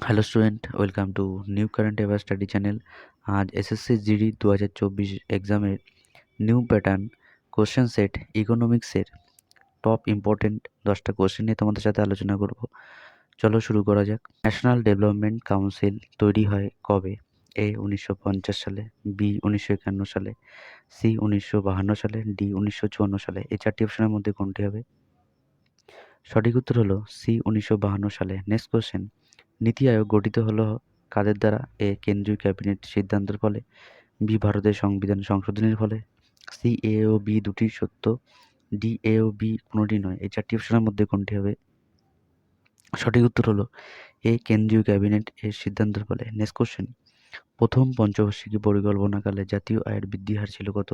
Hello student, welcome to new current affair study channel. আজ SSC GD 2024 এক্সামের new pattern question set ইকোনমিক্সের top important 10টা question নিয়ে তোমাদের সাথে আলোচনা করব। চলো শুরু করা যাক। ন্যাশনাল ডেভেলপমেন্ট কাউন্সিল তৈরি হয় কবে? এ 1950 সালে, বি 1951 সালে, সি 1952 সালে, ডি 1954 সালে। এই চারটি অপশনের মধ্যে কোনটি হবে? সঠিক উত্তর হলো সি 1952 সালে। নেক্সট কোশ্চেন, নীতি আয়োগ গঠিত হলো কাদের দ্বারা? এ কেন্দ্রীয় ক্যাবিনেট সিদ্ধান্তের ফলে, বি ভারতের সংবিধান সংশোধনের ফলে, সি এ ও বি দুটি সত্য, ডি এ ও বি কোনোটি নয়। এই চারটি অপশনের মধ্যে কোনটি হবে? সঠিক উত্তর হলো এ কেন্দ্রীয় ক্যাবিনেট এর সিদ্ধান্তের ফলে। নেক্সট কোশ্চেন, প্রথম পঞ্চবার্ষিকী পরিকল্পনাকালে জাতীয় আয়ের বৃদ্ধি হার ছিল কত?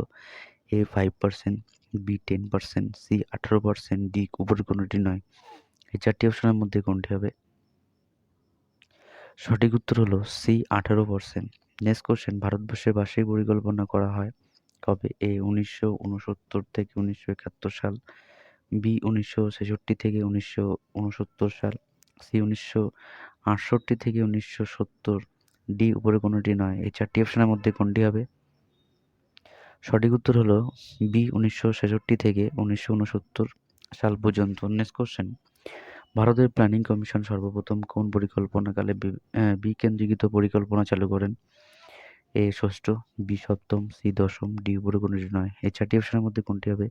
এ 5%, বি 10%, সি 18%, ডি উপরের কোনোটি নয়। এই চারটি অপশনের মধ্যে কোনটি হবে? সঠিক উত্তর হলো সি 18%। নেক্সট কোশ্চেন, ভারতবর্ষে বার্ষিক পরিকল্পনা করা হয় কবে? এ 1969 থেকে 1971 সাল, বি 1966 থেকে 1969 সাল, সি 1968 থেকে 1970, ডি উপরে কোনোটি নয়। এই চারটি অপশনের মধ্যে কোনটি হবে? সঠিক উত্তর হলো বি 1966 থেকে 1969 সাল পর্যন্ত। নেক্সট কোশ্চেন, ভারতের প্ল্যানিং কমিশন সর্বপ্রথম কোন পরিকল্পনাকালে বিকেন্দ্রীকৃত পরিকল্পনা চালু করেন? এ ষষ্ঠ, বি সপ্তম, সি দশম, ডি উপরের কোনোটি নয়। এই চারটি অপশনের মধ্যে কোনটি হবে?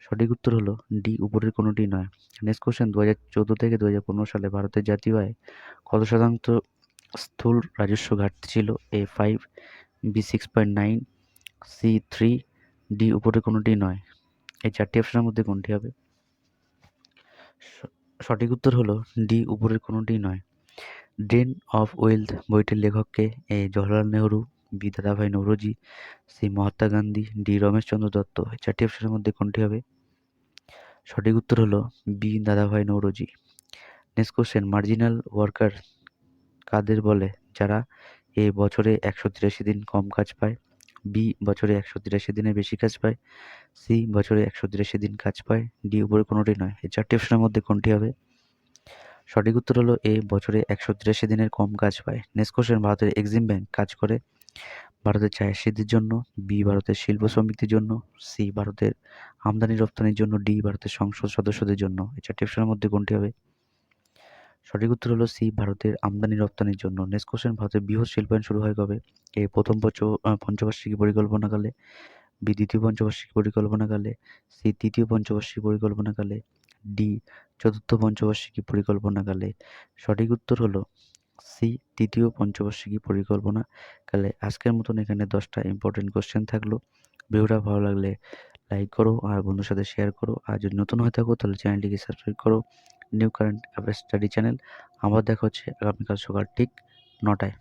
সঠিক উত্তর হলো ডি উপরের কোনোটি নয়। নেক্সট কোশ্চেন, 2014 থেকে 2015 সালে ভারতের জাতীয় আয় কত শতাংশ স্থূল রাজস্ব ঘাটতি ছিল? এ 5, বি 6.9, সি 3, ডি উপরের কোনোটি নয়। এই চারটি অপশনের মধ্যে কোনটি হবে? সঠিক উত্তর হলো ডি উপরের কোনোটি নয়। ড্রেন অফ ওয়েলথ বইটির লেখককে? এ Jawaharlal Nehru, B Dadabhai Naoroji, C Mahatma Gandhi, D Rameshchandra Dutta. এই চারটি অপশনের মধ্যে কোনটি হবে? সঠিক উত্তর হলো B Dadabhai Naoroji. Next question, marginal worker কাদের বলে? যারা এ বছরে 183 দিন কম কাজ পায়, বি বছরে 183 দিনের বেশি কাজ পায়, সি বছরে 183 দিন কাজ পায়, ডি উপরে কোনোটি নয়। এই চারটি অপশনের মধ্যে কোনটি হবে? সঠিক উত্তর হলো এ বছরে 183 দিনের কম কাজ পায়। নেক্সট কোশ্চেন, ভারতের এক্সিম ব্যাংক কাজ করে ভারতের চাষিদের জন্য, বি ভারতের শিল্প শ্রমিকদের জন্য, সি ভারতের আমদানি রপ্তানির জন্য, ডি ভারতের সংসদ সদস্যদের জন্য। এই চারটি অপশনের মধ্যে কোনটি হবে? সঠিক উত্তর হলো সি ভারতের আমদানি রপ্তানির জন্য। নেক্সট কোশ্চেন, ভারতের বৃহৎ শিল্পায়ন শুরু হয় কবে? এ প্রথম পঞ্চবার্ষিকী পরিকল্পনাকালে, বি দ্বিতীয় পঞ্চবার্ষিকী পরিকল্পনাকালে, সি তৃতীয় পঞ্চবার্ষিকী পরিকল্পনাকালে, ডি চতুর্থ পঞ্চবার্ষিকী পরিকল্পনাকালে। সঠিক উত্তর হলো সি তৃতীয় পঞ্চবার্ষিকী পরিকল্পনাকালে। আজকের মতন এখানে 10টা ইম্পর্টেন্ট কোশ্চেন থাকলো। ভিডিওটা ভালো লাগলে লাইক করো আর বন্ধুর সাথে শেয়ার করো। আর যদি নতুন হয়ে থাকো তাহলে চ্যানেলটিকে সাবস্ক্রাইব করো, new current affairs study channel. আবার দেখা হচ্ছে আগামীকাল সকাল ঠিক 9টায়।